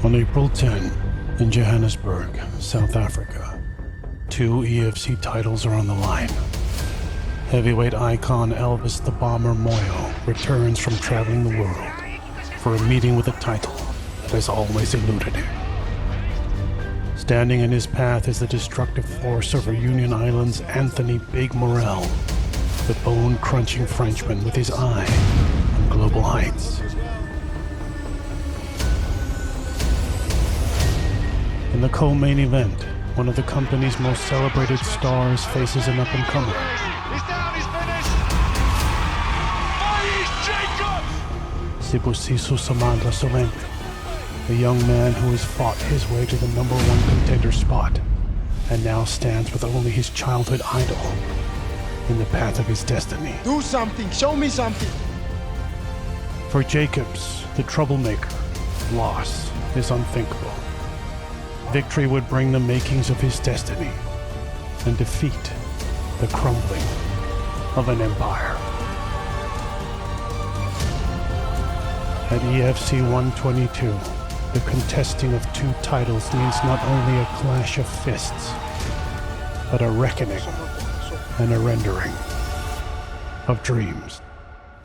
On April 10, in Johannesburg, South Africa, 2 EFC titles are on the line. Heavyweight icon Elvis the Bomber Moyo returns from traveling the world for a meeting with a title that has always eluded him. Standing in his path is the destructive force of Reunion Island's Anthony Big Morel, the bone-crunching Frenchman with his eye on global heights. In the co-main event, one of the company's most celebrated stars faces an up-and-comer. He's down, he's finished! Faaez Jacobs! Sibusiso Sovendle, the young man who has fought his way to the #1 contender spot and now stands with only his childhood idol in the path of his destiny. Do something, show me something. For Jacobs, the troublemaker, loss is unthinkable. Victory would bring the makings of his destiny, and defeat the crumbling of an empire. At EFC 122, the contesting of 2 titles means not only a clash of fists, but a reckoning and a rendering of dreams.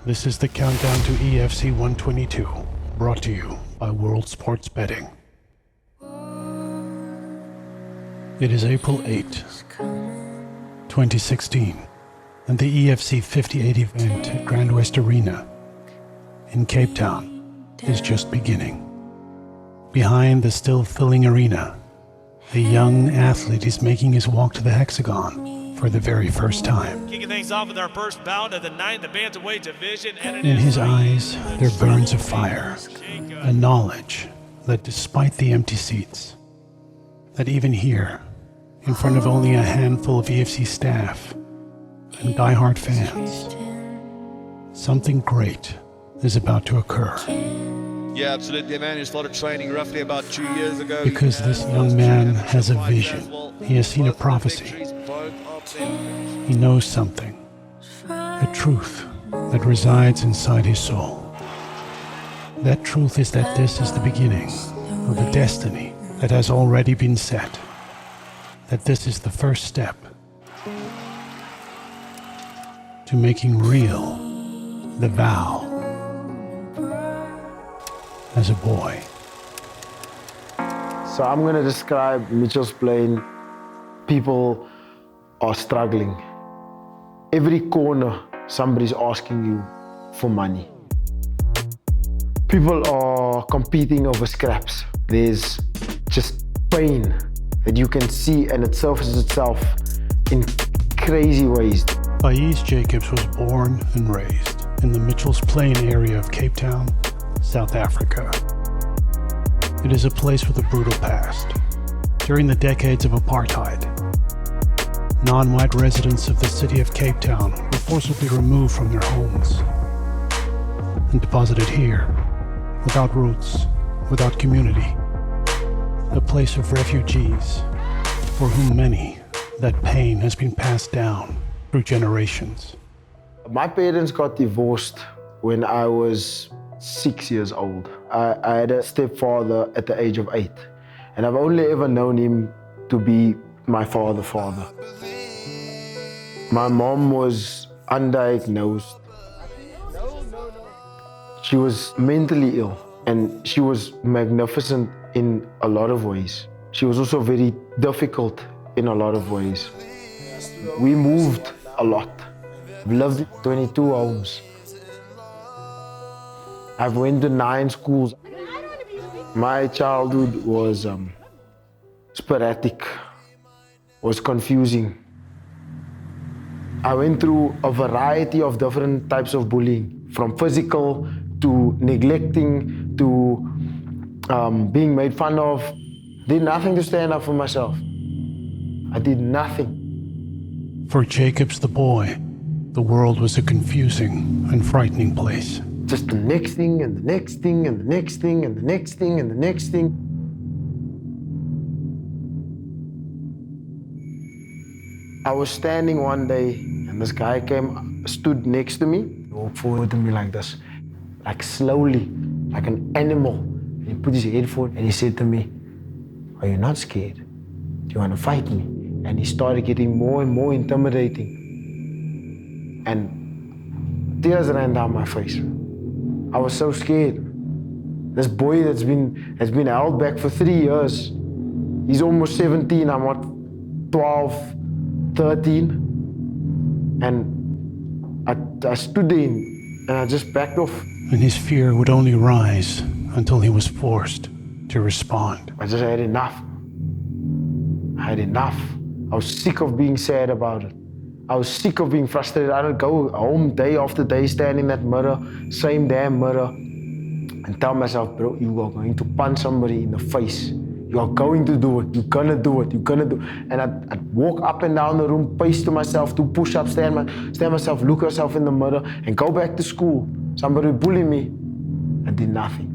This is the countdown to EFC 122, brought to you by World Sports Betting. It is April 8, 2016, and the EFC 58 event at Grand West Arena in Cape Town is just beginning. Behind the still-filling arena, a young athlete is making his walk to the hexagon for the very first time. Kicking things off with our first bout of the night in the Bantamweight division. In his eyes, there burns a fire, a knowledge that despite the empty seats, that even here, in front of only a handful of EFC staff and diehard fans, something great is about to occur. Yeah, absolutely, man. He started training roughly about 2 years ago. Because this young man has a vision. He has seen a prophecy. He knows something, a truth that resides inside his soul. That truth is that this is the beginning of a destiny that has already been set. That this is the first step to making real the vow as a boy. So I'm going to describe Mitchell's Plain. People are struggling. Every corner, somebody's asking you for money. People are competing over scraps. There's just pain that you can see, and it surfaces itself in crazy ways. Faaez Jacobs was born and raised in the Mitchell's Plain area of Cape Town, South Africa. It is a place with a brutal past. During the decades of apartheid, non-white residents of the city of Cape Town were forcibly removed from their homes and deposited here, without roots, without community. A place of refugees, for whom many, that pain has been passed down through generations. My parents got divorced when I was 6 years old. I had a stepfather at the age of 8, and I've only ever known him to be my father. My mom was undiagnosed. She was mentally ill, and she was magnificent in a lot of ways. She was also very difficult in a lot of ways. We moved a lot. We lived in 22 homes. I've went to 9 schools. My childhood was sporadic, was confusing. I went through a variety of different types of bullying, from physical to neglecting to being made fun of. Did nothing to stand up for myself. I did nothing. For Jacobs the boy, the world was a confusing and frightening place. Just the next thing and the next thing and the next thing and the next thing and the next thing. I was standing one day and this guy stood next to me. He walked forward to me like this, like slowly, like an animal. He put his headphone and he said to me, "Are you not scared? Do you want to fight me?" And he started getting more and more intimidating. And tears ran down my face. I was so scared. This boy has been held back for 3 years. He's almost 17, I'm what, 12, 13. And I stood there and I just backed off. And his fear would only rise until he was forced to respond. I just had enough. I had enough. I was sick of being sad about it. I was sick of being frustrated. I would go home day after day, stand in that mirror, same damn mirror, and tell myself, bro, you are going to punch somebody in the face. You are going to do it. You're gonna do it. You're gonna do it. And I'd walk up and down the room, pace to myself, do push-ups, stand myself, look myself in the mirror, and go back to school. Somebody would bully me. I did nothing.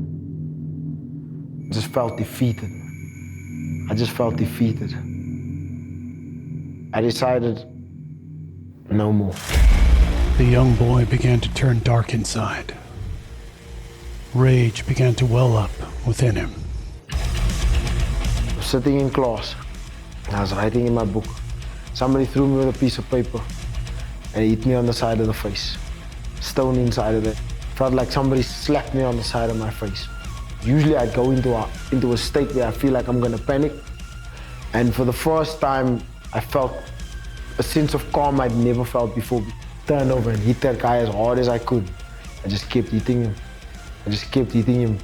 I just felt defeated. I just felt defeated. I decided, no more. The young boy began to turn dark inside. Rage began to well up within him. I was sitting in class, and I was writing in my book. Somebody threw me with a piece of paper, and it hit me on the side of the face. Stone inside of it. Felt like somebody slapped me on the side of my face. Usually I'd go into a state where I feel like I'm gonna panic. And for the first time, I felt a sense of calm I'd never felt before. Turn over and hit that guy as hard as I could. I just kept hitting him. I just kept hitting him.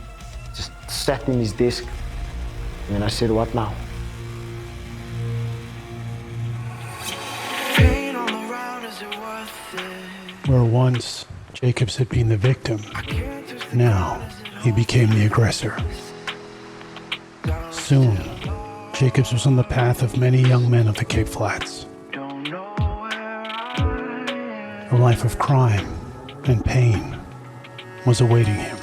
Just sat in his desk. And then I said, what now? Where once Jacobs had been the victim, now he became the aggressor. Soon, Jacobs was on the path of many young men of the Cape Flats. A life of crime and pain was awaiting him.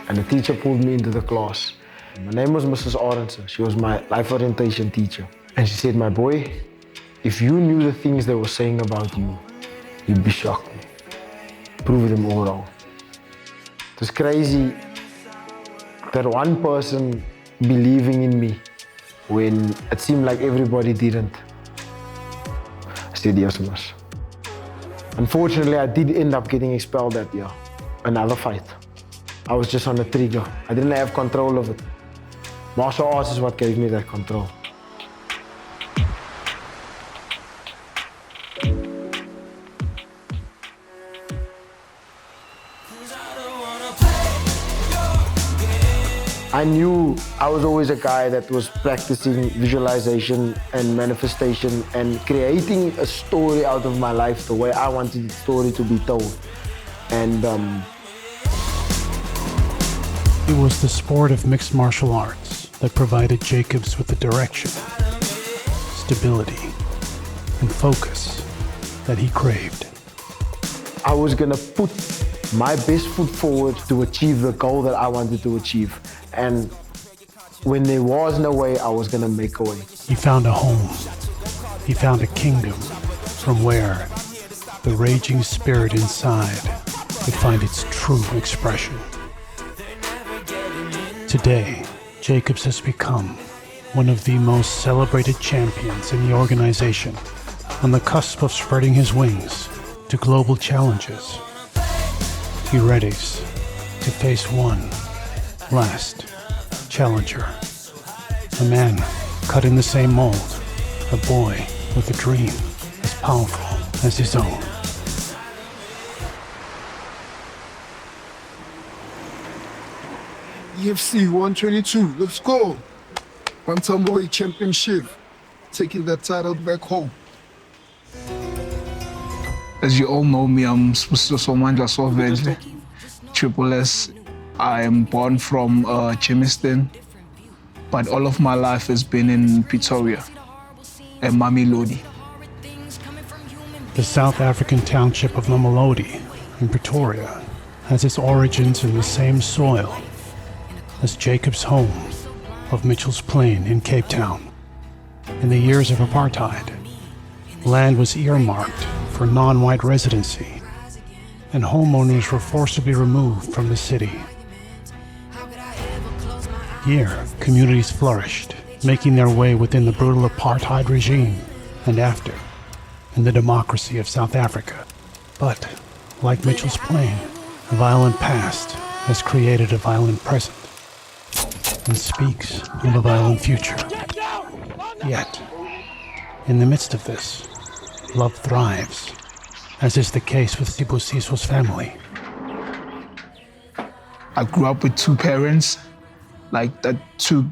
And the teacher pulled me into the class. My name was Mrs. Arendse. She was my life orientation teacher. And she said, my boy, if you knew the things they were saying about you, you'd be shocked. Prove them all wrong. It was crazy that one person believing in me when it seemed like everybody didn't. I said, yes, miss. Unfortunately, I did end up getting expelled that year. Another fight. I was just on the trigger. I didn't have control of it. Martial arts is what gave me that control. I knew I was always a guy that was practicing visualization and manifestation and creating a story out of my life the way I wanted the story to be told. And it was the sport of mixed martial arts that provided Jacobs with the direction, stability, and focus that he craved. I was gonna put my best foot forward to achieve the goal that I wanted to achieve. And when there was no way, I was gonna make a way. He found a home. He found a kingdom from where the raging spirit inside could find its true expression. Today, Jacobs has become one of the most celebrated champions in the organization, on the cusp of spreading his wings to global challenges. He readies to face one last challenger, a man cut in the same mold, a boy with a dream as powerful as his own. EFC 122, let's go. Bantamweight championship, taking that title back home. As you all know me, I'm Sibusiso Sovendle, Triple S. I am born from Chemiston, but all of my life has been in Pretoria, and Mamelodi. The South African township of Mamelodi in Pretoria has its origins in the same soil as Jacobs' home of Mitchell's Plain in Cape Town. In the years of apartheid, land was earmarked for non-white residency, and homeowners were forcibly removed from the city. Here, communities flourished, making their way within the brutal apartheid regime and after, in the democracy of South Africa. But, like Mitchell's Plain, a violent past has created a violent present and speaks of a violent future. Yet, in the midst of this, love thrives, as is the case with Sibusiso's family. I grew up with two parents, that took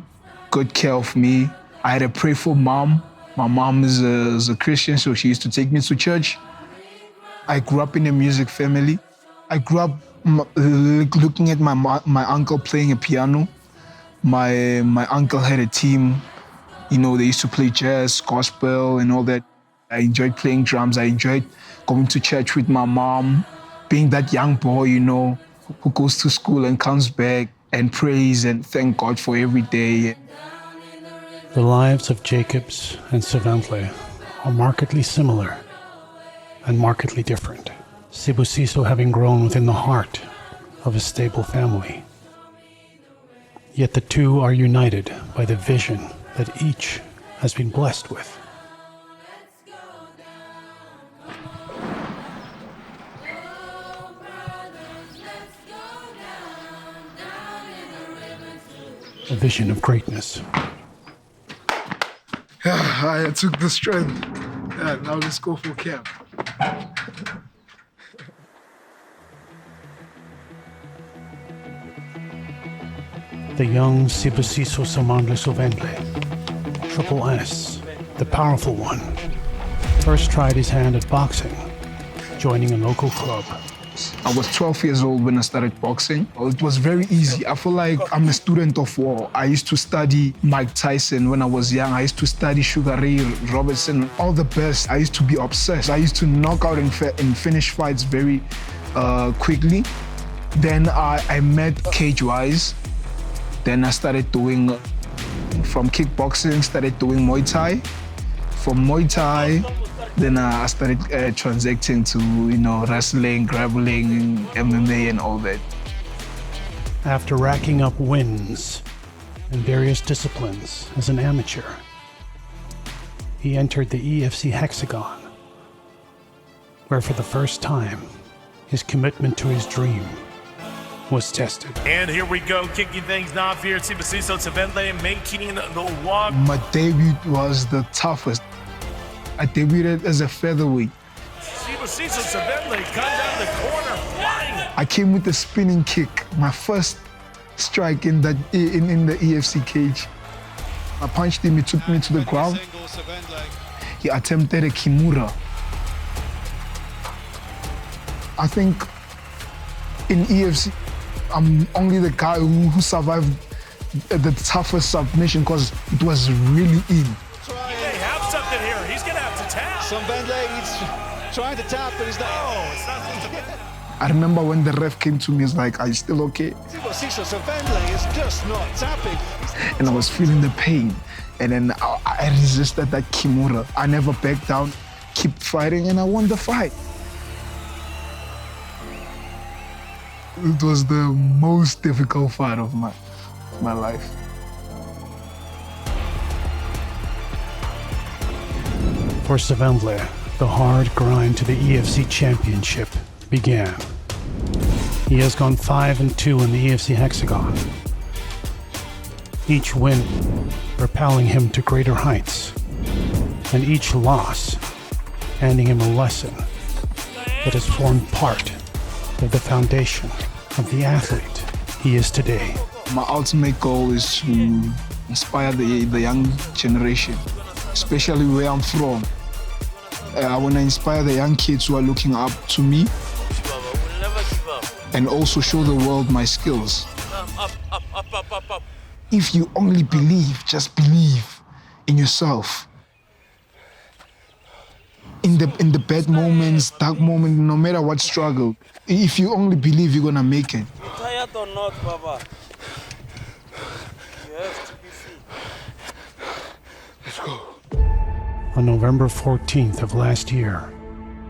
good care of me. I had a prayerful mom. My mom is a Christian, so she used to take me to church. I grew up in a music family. I grew up looking at my uncle playing a piano. My uncle had a team. They used to play jazz, gospel, and all that. I enjoyed playing drums. I enjoyed going to church with my mom, being that young boy, who goes to school and comes back and prays and thank God for every day. The lives of Jacobs and Sovendle are markedly similar and markedly different, Sibusiso having grown within the heart of a stable family. Yet the two are united by the vision that each has been blessed with. A vision of greatness. I took the strength. Yeah, now let's go for camp. The young Sibusiso Sovendle, Triple S, the powerful one, first tried his hand at boxing, joining a local club. I was 12 years old when I started boxing. It was very easy. I feel like I'm a student of war. I used to study Mike Tyson when I was young. I used to study Sugar Ray Robertson, all the best. I used to be obsessed. I used to knock out and finish fights very quickly. Then I met Cage Wise. Then I started doing, from kickboxing, started doing Muay Thai. From Muay Thai, then I started transacting to, wrestling, grappling, MMA, and all that. After racking up wins in various disciplines as an amateur, he entered the EFC hexagon, where for the first time, his commitment to his dream was tested. And here we go, kicking things off here. Sibusiso Sovendle making the walk. My debut was the toughest. I debuted as a featherweight. Sibusiso Sovendle comes down the corner flying. I came with a spinning kick, my first strike in the EFC cage. I punched him, he took me to the ground. He attempted a kimura. I think in EFC, I'm only the guy who survived the toughest submission because it was really in. Sovendle, he's trying to tap, but he's not. Oh, it's not supposed to. I remember when the ref came to me, he's like, "Are you still okay?" Sibusiso Sovendle is just not tapping. And I was feeling the pain. And then I resisted that kimura. I never backed down, kept fighting, and I won the fight. It was the most difficult fight of my life. For Sovendle, the hard grind to the EFC championship began. He has gone 5-2 in the EFC hexagon. Each win propelling him to greater heights, and each loss handing him a lesson that has formed part of the foundation of the athlete he is today. My ultimate goal is to inspire the young generation, especially where I'm from. I want to inspire the young kids who are looking up to me and also show the world my skills. Up. If you only believe, just believe in yourself. In the bad moments, dark moments, no matter what struggle, if you only believe, you're gonna make it. Tired or not, Baba? You have to be fit. Let's go. On November 14th of last year,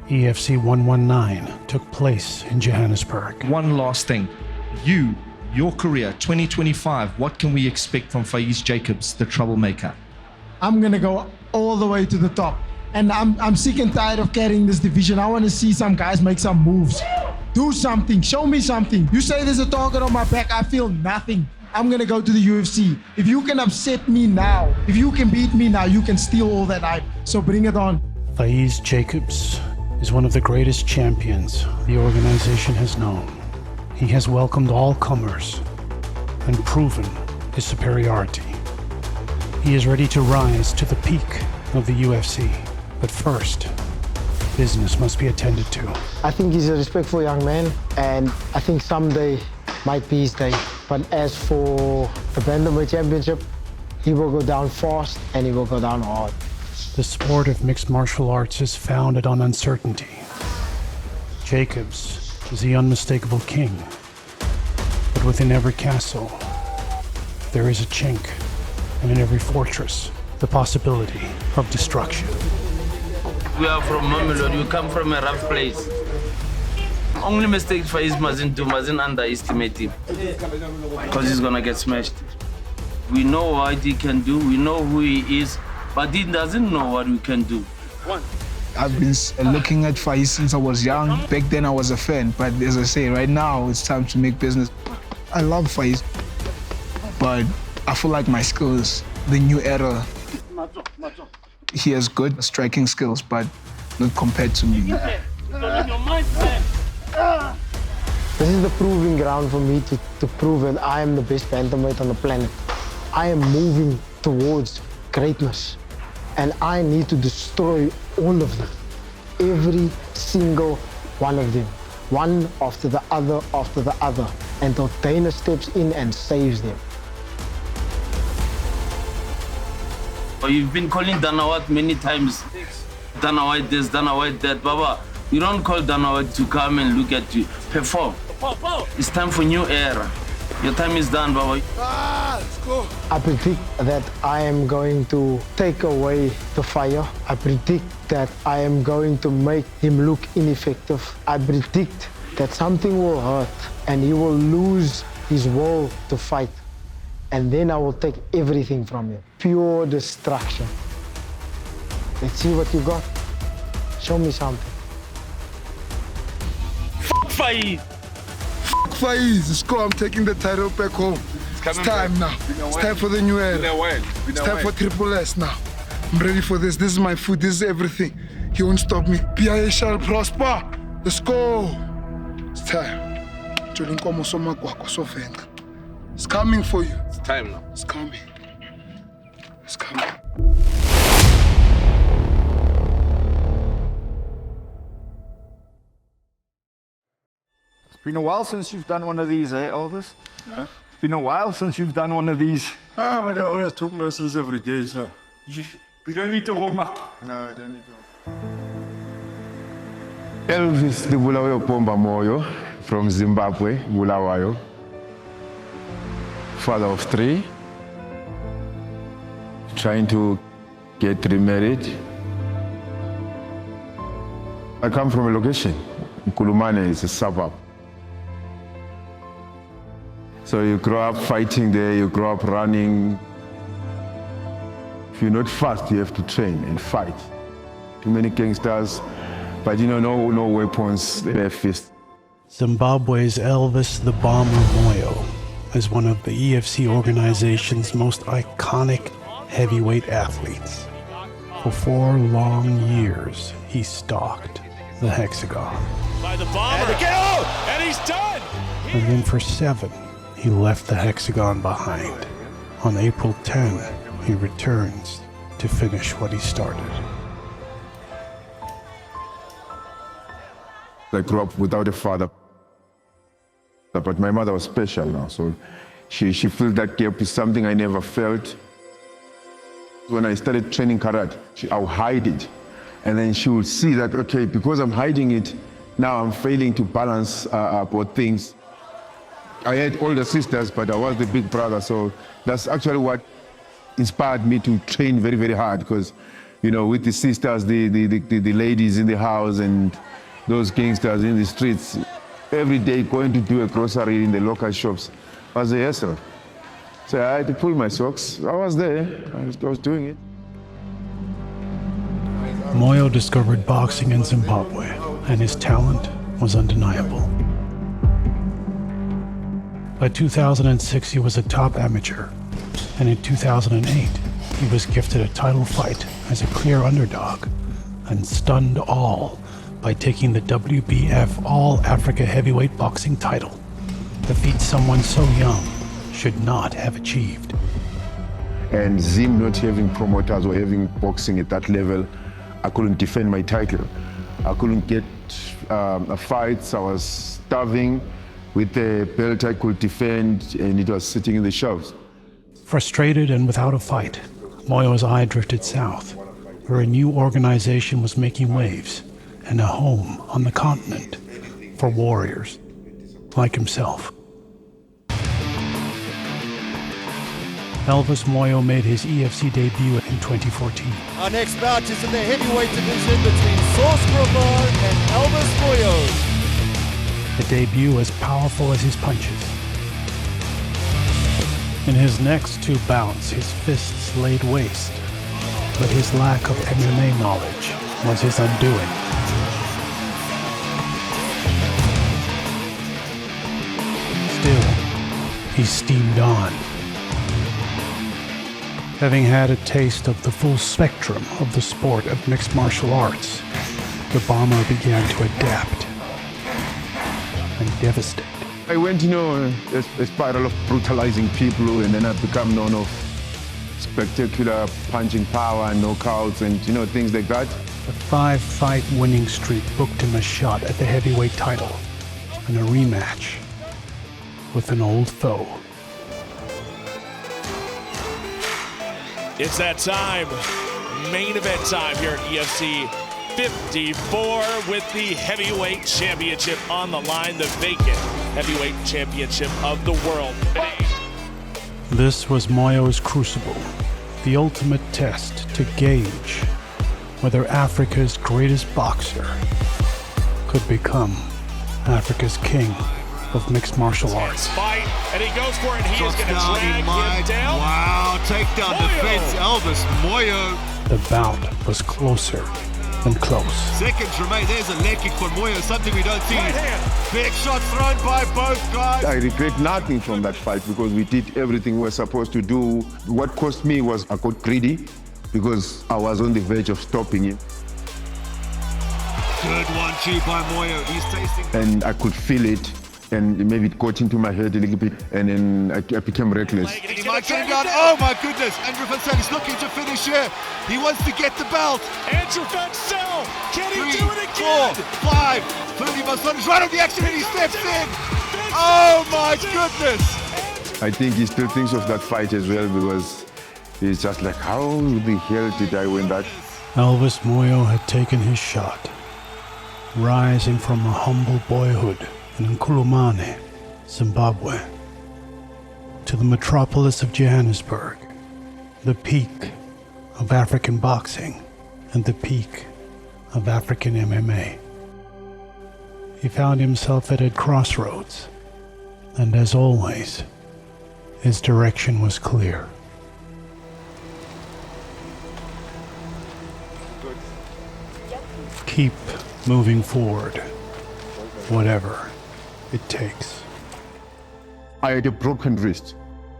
EFC 119 took place in Johannesburg. One last thing. You Your career, 2025, what can we expect from Faaez Jacobs, the troublemaker? I'm gonna go all the way to the top. And I'm sick and tired of carrying this division. I want to see some guys make some moves. Do something, show me something. You say there's a target on my back, I feel nothing. I'm gonna go to the UFC. If you can upset me now, if you can beat me now, you can steal all that hype. So bring it on. Faaez Jacobs is one of the greatest champions the organization has known. He has welcomed all comers and proven his superiority. He is ready to rise to the peak of the UFC. But first, business must be attended to. I think he's a respectful young man, and I think someday might be his day. But as for the Bantamweight Championship, he will go down fast and he will go down hard. The sport of mixed martial arts is founded on uncertainty. Jacobs is the unmistakable king. But within every castle, there is a chink, and in every fortress, the possibility of destruction. We are from Moyo. You come from a rough place. Only mistake Faaez mustn't underestimate him. Because he's gonna get smashed. We know what he can do, we know who he is, but he doesn't know what we can do. I've been looking at Faaez since I was young. Back then I was a fan, but as I say, right now it's time to make business. I love Faaez, but I feel like my skills, the new era, he has good striking skills, but not compared to me. This is the proving ground for me to prove that I am the best bantamweight on the planet. I am moving towards greatness, and I need to destroy all of them. Every single one of them. One after the other after the other, until Dana steps in and saves them. You've been calling Dana White many times. Dana White this, Dana White that. Baba, you don't call Dana White to come and look at you. Perform. It's time for new era. Your time is done, Baba. Let's go. I predict that I am going to take away the fire. I predict that I am going to make him look ineffective. I predict that something will hurt and he will lose his will to fight. And then I will take everything from him. Pure destruction. Let's see what you got. Show me something. Faaez. Faaez, let's go. I'm taking the title back home. It's time now. It's time for the new era. It's time for Triple S now. I'm ready for this. This is my food. This is everything. He won't stop me. PIA shall prosper. Let's go. It's time. Sibusiso Sovendle. It's coming for you. It's time now. It's coming. It's coming. It's been a while since you've done one of these, eh, Elvis? Yeah. It's been a while since you've done one of these. Ah, but I always talk lessons every day, so. You don't need to warm up. No, I don't need to. Elvis, the Bulawayo Pomba Moyo from Zimbabwe, Bulawayo. Father of 3. Trying to get remarried. I come from a location. Nkulumane is a suburb. So you grow up fighting there, you grow up running. If you're not fast, you have to train and fight. Too many gangsters, but no weapons, bare fists. Zimbabwe's Elvis the Bomber Moyo is one of the EFC organization's most iconic heavyweight athletes. For 4 long years, he stalked the hexagon. By the bomber. And the KO! And he's done! And then for 7, he left the hexagon behind. On April 10, he returns to finish what he started. I grew up without a father, but my mother was special now, so she filled that gap with something I never felt. When I started training karate, I would hide it, and then she would see that, okay, because I'm hiding it, now I'm failing to balance both things. I had older sisters, but I was the big brother, so that's actually what inspired me to train very, very hard, because, with the sisters, the ladies in the house, and those gangsters in the streets, every day going to do a grocery in the local shops. was a hassle. So I had to pull my socks. I was there. I was doing it. Moyo discovered boxing in Zimbabwe, and his talent was undeniable. By 2006, he was a top amateur, and in 2008, he was gifted a title fight as a clear underdog and stunned all by taking the WBF All-Africa Heavyweight Boxing title, a feat someone so young should not have achieved. And Zim not having promoters or having boxing at that level, I couldn't defend my title. I couldn't get fights. I was starving. With the belt I could defend, and it was sitting in the shelves. Frustrated and without a fight, Moyo's eye drifted south, where a new organization was making waves and a home on the continent for warriors like himself. Elvis Moyo made his EFC debut in 2014. Our next bout is in the heavyweight division between Source Bravo and Elvis Moyo. A debut as powerful as his punches. In his next two bouts, his fists laid waste, but his lack of MMA knowledge was his undoing. Still, he steamed on. Having had a taste of the full spectrum of the sport of mixed martial arts, the bomber began to adapt and devastate. I went, a spiral of brutalizing people, and then I've become known of spectacular punching power and knockouts and, things like that. A 5-fight winning streak booked him a shot at the heavyweight title and a rematch with an old foe. It's that time, main event time here at EFC 54 with the heavyweight championship on the line, the vacant heavyweight championship of the world. This was Moyo's crucible, the ultimate test to gauge whether Africa's greatest boxer could become Africa's king of mixed martial arts. Fight, and he goes for it, and he is going to drag him down. Wow, takedown defense, Elvis Moyo. The bout was closer than close. Seconds remain. There's a leg kick for Moyo, something we don't see. Right hand. Big shot thrown by both guys. I regret nothing from that fight because we did everything we were supposed to do. What cost me was I got greedy because I was on the verge of stopping him. Good 1-2 by Moyo. He's tasting. And I could feel it. And maybe it got into my head a little bit, and then I became reckless. He might get him down. Oh my goodness! Andrew Van Zyl is looking to finish here. He wants to get the belt. Andrew Van Zyl, can he 3, do it again? 4, 5. Fernie Masson is right on the action, and he steps in. Oh my goodness! I think he still thinks of that fight as well because he's just like, how the hell did I win that? Elvis Moyo had taken his shot, rising from a humble boyhood in Nkulumane, Zimbabwe, to the metropolis of Johannesburg, the peak of African boxing and the peak of African MMA. He found himself at a crossroads, and as always, his direction was clear. Keep moving forward, whatever it takes. I had a broken wrist.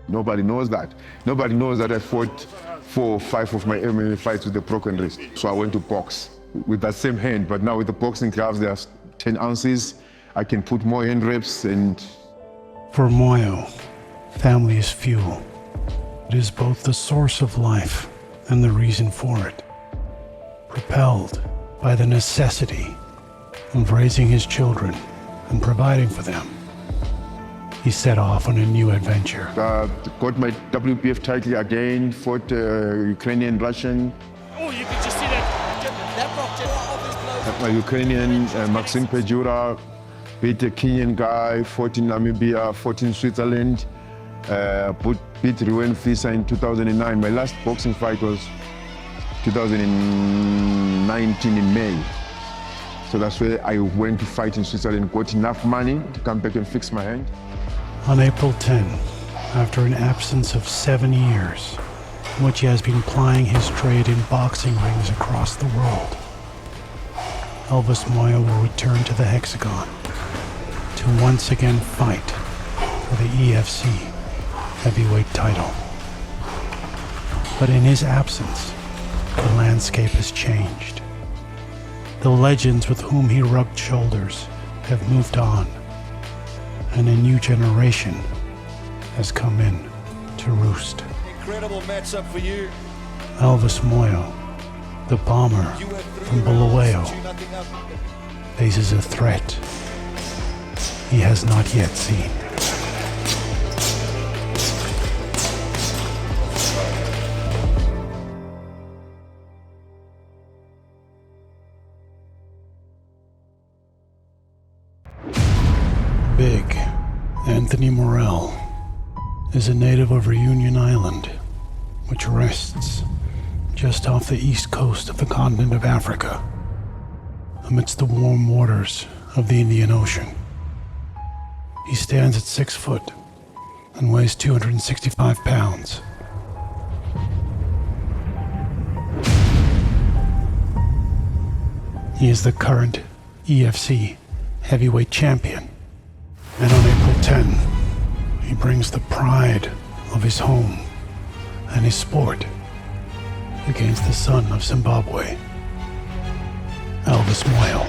Nobody knows that. Nobody knows that I fought 4 or 5 of my MMA fights with a broken wrist. So I went to box with that same hand, but now with the boxing gloves, there's 10 ounces. I can put more hand reps and... For Moyo, family is fuel. It is both the source of life and the reason for it. Propelled by the necessity of raising his children and providing for them, he set off on a new adventure. Got my WBF title again, fought Ukrainian, Russian. Oh, you can just see that rocked My Ukrainian, Maxim Pejura, beat a Kenyan guy, fought in Namibia, fought in Switzerland, beat Ruben Fisa in 2009. My last boxing fight was 2019 in May. So that's where I went to fight in Switzerland, got enough money to come back and fix my hand. On April 10, after an absence of 7 years, in which he has been plying his trade in boxing rings across the world, Elvis Moyo will return to the Hexagon to once again fight for the EFC heavyweight title. But in his absence, the landscape has changed. The legends with whom he rubbed shoulders have moved on, and a new generation has come in to roost. Incredible matchup for you. Elvis Moyo, the bomber from Bulawayo, faces a threat he has not yet seen. Big Anthony Morel is a native of Reunion Island, which rests just off the east coast of the continent of Africa, amidst the warm waters of the Indian Ocean. He stands at 6 foot and weighs 265 pounds. He is the current EFC heavyweight champion. And on April 10, he brings the pride of his home and his sport against the son of Zimbabwe, Elvis Moyo.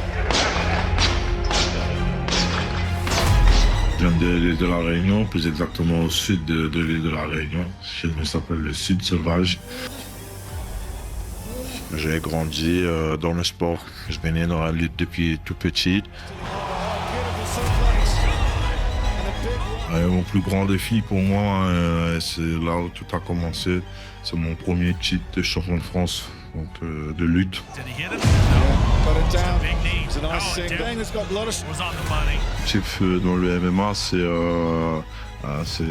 Je viens de l'île de la Réunion, plus exactement au sud de l'île de la Réunion. Chez nous, ça s'appelle le Sud Sauvage. J'ai grandi dans le sport. Je baignais dans la lutte depuis tout petit. Mon plus grand défi pour moi, c'est là où tout a commencé. C'est mon premier titre de champion de France, donc de lutte. L'objectif dans le MMA,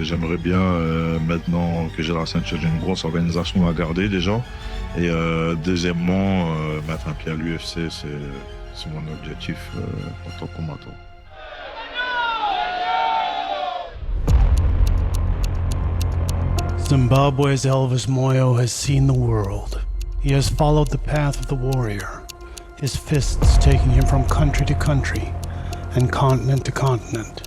j'aimerais bien, maintenant que j'ai la ceinture, j'ai une grosse organisation à garder déjà. Et deuxièmement, mettre un pied à l'UFC, c'est mon objectif en tant que combattant. Zimbabwe's Elvis Moyo has seen the world. He has followed the path of the warrior, his fists taking him from country to country and continent to continent.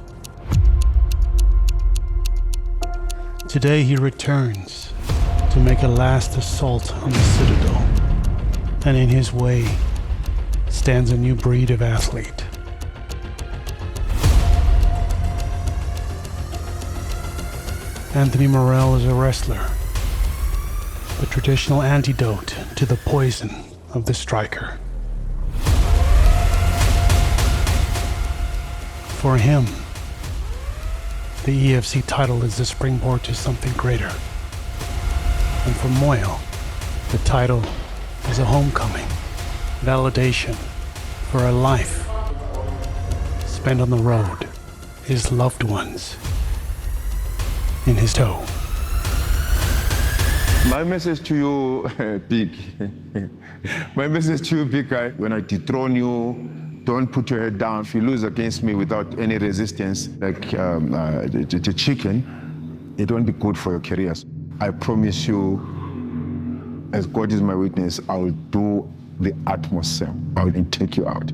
Today he returns to make a last assault on the citadel, and in his way stands a new breed of athlete. Anthony Morel is a wrestler, a traditional antidote to the poison of the striker. For him, the EFC title is the springboard to something greater. And for Moyo, the title is a homecoming, validation for a life spent on the road, his loved ones in his tow. My message to you, Big. My message to you, Big Guy, when I dethrone you, don't put your head down. If you lose against me without any resistance, like the chicken, it won't be good for your careers. I promise you, as God is my witness, I will do the utmost. I will take you out.